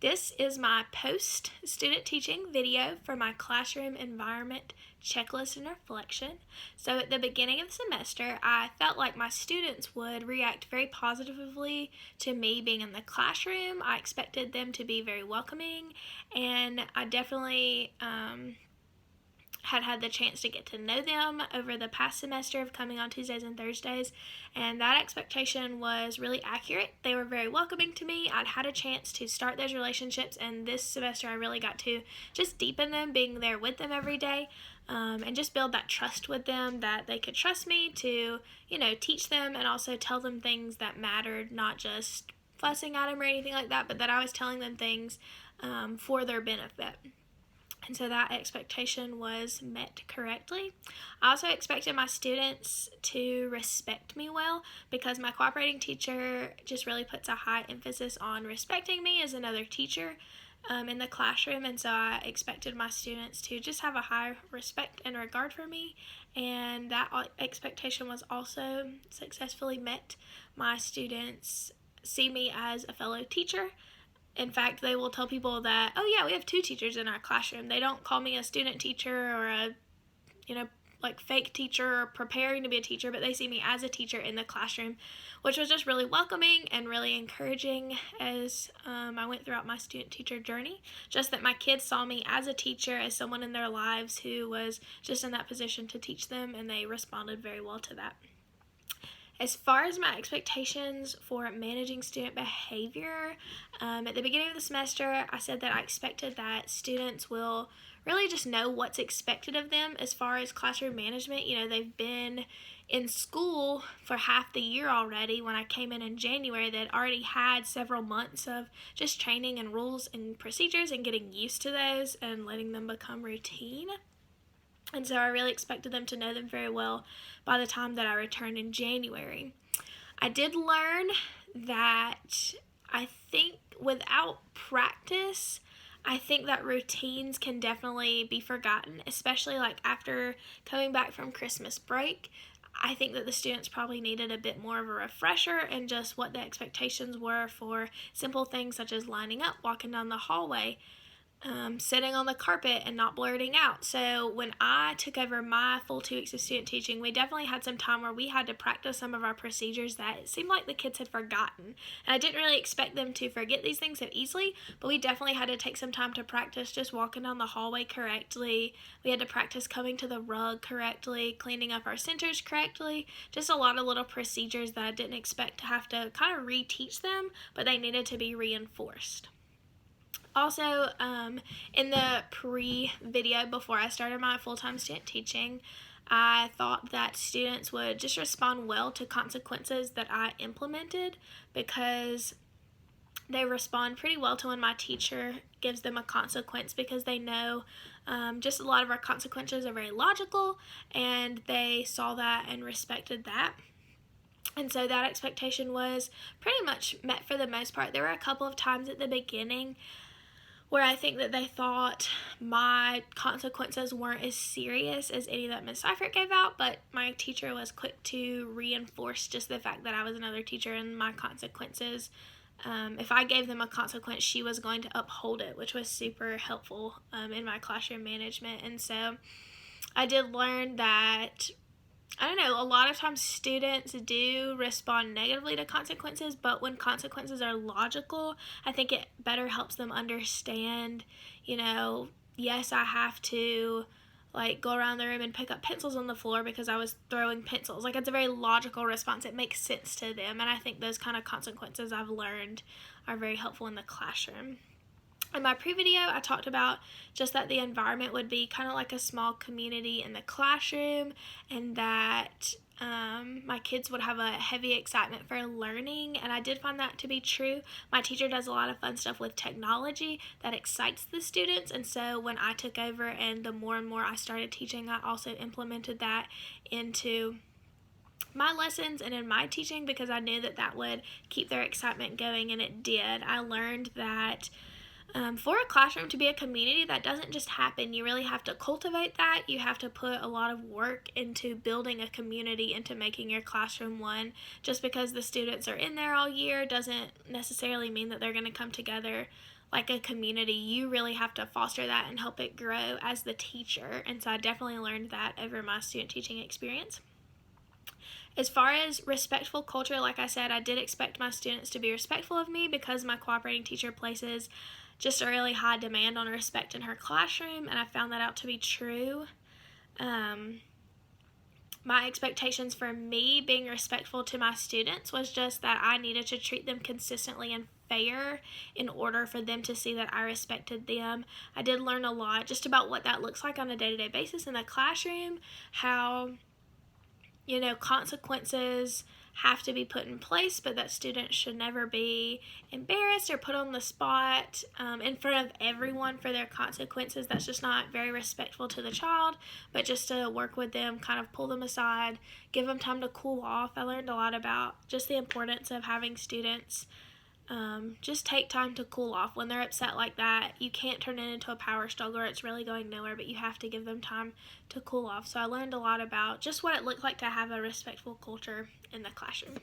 This is my post-student teaching video for my classroom environment checklist and reflection. So at the beginning of the semester, I felt like my students would react very positively to me being in the classroom. I expected them to be very welcoming, and I definitely had the chance to get to know them over the past semester of coming on Tuesdays and Thursdays, and that expectation was really accurate. They were very welcoming to me. I'd had a chance to start those relationships, and this semester I really got to just deepen them, being there with them every day, and just build that trust with them, that they could trust me to, teach them and also tell them things that mattered, not just fussing at them or anything like that, but that I was telling them things for their benefit. And so that expectation was met correctly. I also expected my students to respect me well, because my cooperating teacher just really puts a high emphasis on respecting me as another teacher in the classroom. And so I expected my students to just have a high respect and regard for me. And that expectation was also successfully met. My students see me as a fellow teacher. In fact, they will tell people that, oh yeah, we have 2 teachers in our classroom. They don't call me a student teacher or a, fake teacher or preparing to be a teacher, but they see me as a teacher in the classroom, which was just really welcoming and really encouraging as I went throughout my student-teacher journey. Just that my kids saw me as a teacher, as someone in their lives who was just in that position to teach them, and they responded very well to that. As far as my expectations for managing student behavior, at the beginning of the semester, I said that I expected that students will really just know what's expected of them as far as classroom management. They've been in school for half the year already. When I came in January, they'd already had several months of just training and rules and procedures and getting used to those and letting them become routine. And so I really expected them to know them very well by the time that I returned in January. I did learn that I think without practice, I think that routines can definitely be forgotten, especially like after coming back from Christmas break. I think that the students probably needed a bit more of a refresher in just what the expectations were for simple things such as lining up, walking down the hallway, sitting on the carpet and not blurting out. So when I took over my full 2 weeks of student teaching, we definitely had some time where we had to practice some of our procedures that it seemed like the kids had forgotten. And I didn't really expect them to forget these things so easily, but we definitely had to take some time to practice just walking down the hallway correctly. We had to practice coming to the rug correctly, cleaning up our centers correctly, just a lot of little procedures that I didn't expect to have to kind of reteach them, but they needed to be reinforced. Also, in the pre-video before I started my full-time student teaching, I thought that students would just respond well to consequences that I implemented, because they respond pretty well to when my teacher gives them a consequence, because they know just a lot of our consequences are very logical, and they saw that and respected that. And so that expectation was pretty much met for the most part. There were a couple of times at the beginning where I think that they thought my consequences weren't as serious as any that Ms. Seifert gave out, but my teacher was quick to reinforce just the fact that I was another teacher and my consequences. If I gave them a consequence, she was going to uphold it, which was super helpful in my classroom management. And so I did learn that, a lot of times students do respond negatively to consequences, but when consequences are logical, I think it better helps them understand, yes, I have to go around the room and pick up pencils on the floor because I was throwing pencils. It's a very logical response. It makes sense to them, and I think those kind of consequences I've learned are very helpful in the classroom. In my pre-video, I talked about just that the environment would be kind of like a small community in the classroom, and that my kids would have a heavy excitement for learning, and I did find that to be true. My teacher does a lot of fun stuff with technology that excites the students, and so when I took over and the more and more I started teaching, I also implemented that into my lessons and in my teaching, because I knew that that would keep their excitement going, and it did. I learned that for a classroom to be a community, that doesn't just happen. You really have to cultivate that. You have to put a lot of work into building a community, into making your classroom one. Just because the students are in there all year doesn't necessarily mean that they're going to come together like a community, you really have to foster that and help it grow as the teacher. And so I definitely learned that over my student teaching experience. As far as respectful culture, like I said, I did expect my students to be respectful of me because my cooperating teacher places just a really high demand on respect in her classroom, and I found that out to be true. My expectations for me being respectful to my students was just that I needed to treat them consistently and fair in order for them to see that I respected them. I did learn a lot just about what that looks like on a day-to-day basis in the classroom, how consequences have to be put in place, but that students should never be embarrassed or put on the spot in front of everyone for their consequences. That's just not very respectful to the child, but just to work with them, kind of pull them aside, give them time to cool off. I learned a lot about just the importance of having students just take time to cool off. When they're upset like that, you can't turn it into a power struggle or it's really going nowhere, but you have to give them time to cool off. So I learned a lot about just what it looked like to have a respectful culture in the classroom.